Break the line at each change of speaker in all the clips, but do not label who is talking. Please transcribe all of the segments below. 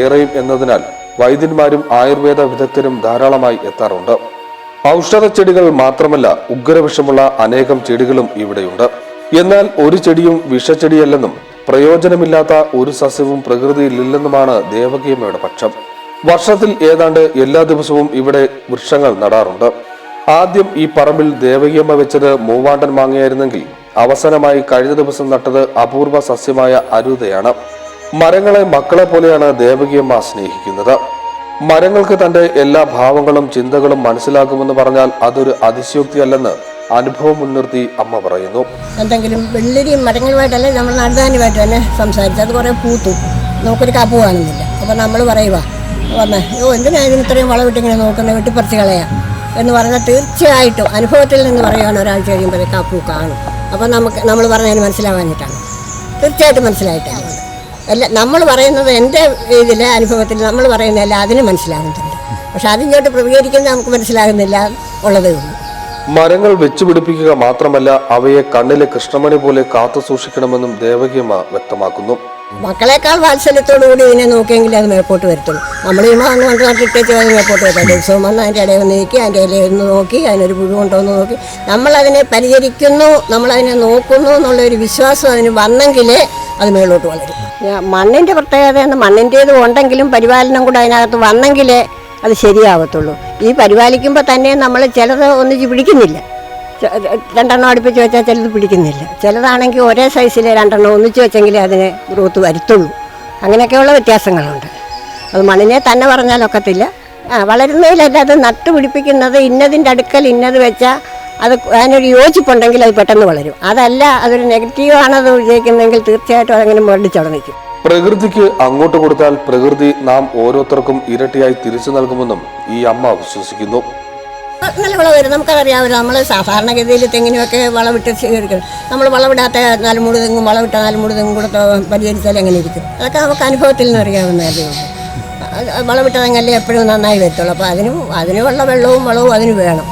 ഏറെയും എന്നതിനാൽ വൈദ്യന്മാരും ആയുർവേദ വിദഗ്ധരും ധാരാളമായി എത്താറുണ്ട്. ഔഷധ ചെടികൾ മാത്രമല്ല, ഉഗ്രവിഷമുള്ള അനേകം ചെടികളും ഇവിടെയുണ്ട്. എന്നാൽ ഒരു ചെടിയും വിഷച്ചെടിയല്ലെന്നും പ്രയോജനമില്ലാത്ത ഒരു സസ്യവും പ്രകൃതിയിലില്ലെന്നുമാണ് ദേവകിയമ്മയുടെ പക്ഷം. വർഷത്തിൽ ഏതാണ്ട് എല്ലാ ദിവസവും ഇവിടെ വൃക്ഷങ്ങൾ നടാറുണ്ട്. ആദ്യം ഈ പറമ്പിൽ ദേവകിയമ്മ വെച്ചത് മൂവാണ്ടൻ മാങ്ങയായിരുന്നെങ്കിൽ അവസാനമായി കഴിഞ്ഞ ദിവസം നട്ടത് അപൂർവ സസ്യമായ അരൂതയാണ്. മരങ്ങളെ മക്കളെ പോലെയാണ് ദേവകിയമ്മ സ്നേഹിക്കുന്നത്. മരങ്ങൾക്ക് തന്റെ എല്ലാ ഭാവങ്ങളും ചിന്തകളും മനസ്സിലാക്കുമെന്ന് പറഞ്ഞാൽ അതൊരു അതിശയോക്തിയല്ലെന്ന് അനുഭവം മുൻനിർത്തി അമ്മ പറയുന്നു.
എന്തെങ്കിലും വെള്ളരി മരങ്ങളുമായിട്ടല്ലേ നമ്മൾ നടുതാനുമായിട്ട് തന്നെ സംസാരിച്ചു. അത് കുറെ പൂത്തു, നമുക്കൊരു കാപ്പ് കാണുന്നില്ല. അപ്പം നമ്മൾ പറയുക പറഞ്ഞേ എന്തിനാ ഇതിന് ഇത്രയും വളവിട്ടിങ്ങനെ നോക്കുന്നത്, വെട്ടിപ്പറിച്ച് കളയാം എന്ന് പറഞ്ഞാൽ തീർച്ചയായിട്ടും അനുഭവത്തിൽ നിന്ന് പറയുകയാണ് ഒരാഴ്ച കഴിയുമ്പോൾ കാപ്പൂ കാണും. അപ്പം നമ്മൾ പറഞ്ഞതിന് മനസ്സിലാവാഞ്ഞിട്ടാണ്, തീർച്ചയായിട്ടും മനസ്സിലായിട്ടാണ്. അല്ല, നമ്മൾ പറയുന്നത് എൻ്റെ ഇതിലെ അനുഭവത്തിൽ നമ്മൾ പറയുന്നതല്ല അതിന് മനസ്സിലാകുന്നുണ്ട്. പക്ഷെ അതിങ്ങോട്ട് പ്രതികരിക്കുന്നത് നമുക്ക് മനസ്സിലാകുന്നില്ല ഉള്ളതേ ഉള്ളൂ.
മരങ്ങൾ വെച്ചുപിടിപ്പിക്കുക മാത്രമല്ല, അവയെ കണ്ണിലെ കൃഷ്ണമണി പോലെ കാത്തു സൂക്ഷിക്കണമെന്നും ദേവകിയമ്മ വ്യക്തമാക്കുന്നു.
മക്കളെക്കാൾ വാത്സല്യത്തോടു കൂടി ഇതിനെ നോക്കിയെങ്കിൽ അത് മേപ്പോട്ട് വരത്തുള്ളൂ. നമ്മൾ ഈ മാങ്ങ കൊണ്ട് നട്ടിട്ടേച്ച് അത് മേപ്പോട്ട് വരത്തില്ല. ദിവസവും വന്ന് അതിൻ്റെ ഇടയിൽ ഒന്ന് നീക്കി അതിൻ്റെ ഇടയിൽ ഒന്ന് നോക്കി അതിനൊരു പുഴു കൊണ്ടുവന്ന് നോക്കി നമ്മളതിനെ പരിചരിക്കുന്നു, നമ്മളതിനെ നോക്കുന്നു എന്നുള്ളൊരു വിശ്വാസം അതിന് വന്നെങ്കിലേ അത് മേളോട്ട് വളരും. മണ്ണിൻ്റെ പ്രത്യേകത മണ്ണിൻ്റേത് ഉണ്ടെങ്കിലും പരിപാലനം കൂടെ അതിനകത്ത് വന്നെങ്കിലേ അത് ശരിയാവത്തുള്ളൂ. ഈ പരിപാലിക്കുമ്പോൾ തന്നെ നമ്മൾ ചിലത് ഒന്നിച്ച് പിടിക്കുന്നില്ല. രണ്ടെണ്ണം അടുപ്പിച്ച് വെച്ചാൽ ചിലത് പിടിക്കുന്നില്ല. ചിലതാണെങ്കിൽ ഒരേ സൈസിൽ രണ്ടെണ്ണം ഒന്നിച്ച് വെച്ചെങ്കിലേ അതിന് ഗ്രോത്ത് വരുത്തുള്ളൂ. അങ്ങനെയൊക്കെയുള്ള വ്യത്യാസങ്ങളുണ്ട്. അത് മണ്ണിനെ തന്നെ പറഞ്ഞാലൊക്കത്തില്ല. വളരുന്നതിലല്ല, അത് നട്ടുപിടിപ്പിക്കുന്നത് ഇന്നതിൻ്റെ അടുക്കൽ ഇന്നത് വെച്ചാൽ അത് അതിനൊരു യോജിപ്പുണ്ടെങ്കിൽ അത് പെട്ടെന്ന് വളരും. അതല്ല, അതൊരു നെഗറ്റീവാണത് വിജയിക്കുന്നതെങ്കിൽ തീർച്ചയായിട്ടും അതങ്ങനെ മുരടിച്ചവിടെ നിൽക്കും.
പ്രകൃതിക്ക് അങ്ങോട്ട് കൊടുത്താൽ പ്രകൃതി നാം ഓരോരുത്തർക്കും ഇരട്ടിയായി തിരിച്ചു നൽകുമെന്നും ഈ അമ്മ വിശ്വസിക്കുന്നു.
നല്ല വളം വരും, നമുക്കതറിയാമല്ലോ. നമ്മൾ സാധാരണഗതിയിൽ തെങ്ങിനുമൊക്കെ വളമിട്ട് സ്വീകരിക്കണം. നമ്മൾ വളമിടാത്ത 4-3 തെങ്ങും വളമിട്ട 4-3 തെങ്ങും കൂടെ പരിചരിച്ചാൽ എങ്ങനെ ഇരിക്കും? അതൊക്കെ നമുക്ക് അനുഭവത്തിൽ നിന്ന് അറിയാവുന്നതല്ലേ ഉള്ളൂ. വളമിട്ട തെങ്ങല്ലേ എപ്പോഴും നന്നായി വരത്തുള്ളൂ. അപ്പോൾ അതിനുള്ള വെള്ളവും വളവും അതിന് വേണം.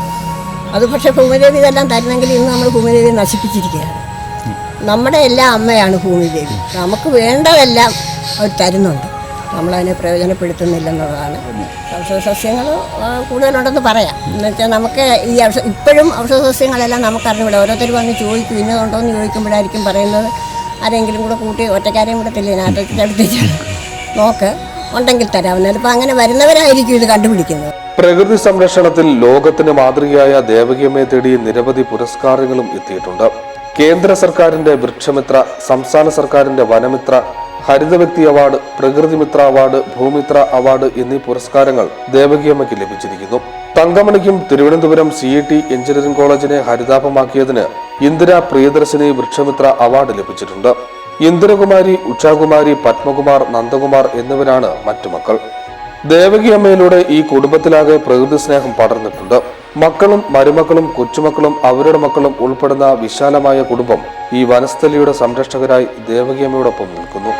അത് പക്ഷേ ഭൂമിദേവി ഇതെല്ലാം തരുന്നെങ്കിൽ ഇന്ന് നമ്മൾ ഭൂമിദേവി നശിപ്പിച്ചിരിക്കുകയാണ്. നമ്മുടെ എല്ലാ അമ്മയാണ് ഭൂമിദേവി. നമുക്ക് വേണ്ടതെല്ലാം അവർ തരുന്നുണ്ട്, നമ്മളതിനെ പ്രയോജനപ്പെടുത്തുന്നില്ലെന്നുള്ളതാണ്. ഔഷധ സസ്യങ്ങൾ കൂടുതലുണ്ടെന്ന് പറയാം. എന്നുവെച്ചാൽ നമുക്ക് ഈ ഇപ്പോഴും ഔഷധ സസ്യങ്ങളെല്ലാം നമുക്കറിഞ്ഞൂടെ. ഓരോരുത്തർ വന്ന് ചോദിക്കും ഇന്നതുണ്ടോ എന്ന് ചോദിക്കുമ്പോഴായിരിക്കും പറയുന്നത് ആരെങ്കിലും കൂടെ കൂട്ടി ഒറ്റക്കാരെയും കൂടെ തില്ല ഇതിനകത്തേക്ക് നോക്ക് ഉണ്ടെങ്കിൽ തരാവുന്നത്. ഇപ്പം അങ്ങനെ വരുന്നവരായിരിക്കും ഇത് കണ്ടുപിടിക്കുന്നത്.
പ്രകൃതി സംരക്ഷണത്തിൽ ലോകത്തിന് മാതൃകയായ ദേവകിയമ്മയെ തേടി നിരവധി പുരസ്കാരങ്ങളും എത്തിയിട്ടുണ്ട്. കേന്ദ്ര സർക്കാരിന്റെ വൃക്ഷമിത്ര, സംസ്ഥാന സർക്കാരിന്റെ വനമിത്ര, ഹരിതവ്യക്തി അവാർഡ്, പ്രകൃതിമിത്ര അവാർഡ്, ഭൂമിത്ര അവാർഡ് എന്നീ പുരസ്കാരങ്ങൾ ദേവകിയമ്മയ്ക്ക് ലഭിച്ചിരിക്കുന്നു. തങ്കമണിക്കും തിരുവനന്തപുരം CET എഞ്ചിനീയറിംഗ് കോളേജിനെ ഹരിതാഭമാക്കിയതിന് ഇന്ദിര പ്രിയദർശിനി വൃക്ഷമിത്ര അവാർഡ് ലഭിച്ചിട്ടുണ്ട്. ഇന്ദിരകുമാരി, ഉഷാകുമാരി, പത്മകുമാർ, നന്ദകുമാർ എന്നിവരാണ് മറ്റു മക്കൾ. ദേവകിയമ്മയിലൂടെ ഈ കുടുംബത്തിലാകെ പ്രകൃതി സ്നേഹം പടർന്നിട്ടുണ്ട്. മക്കളും മരുമക്കളും കൊച്ചുമക്കളും അവരുടെ മക്കളും ഉൾപ്പെടുന്ന വിശാലമായ കുടുംബം ഈ വനസ്ഥലിയുടെ സംരക്ഷകരായി ദേവകിയമ്മയോടൊപ്പം നിൽക്കുന്നു.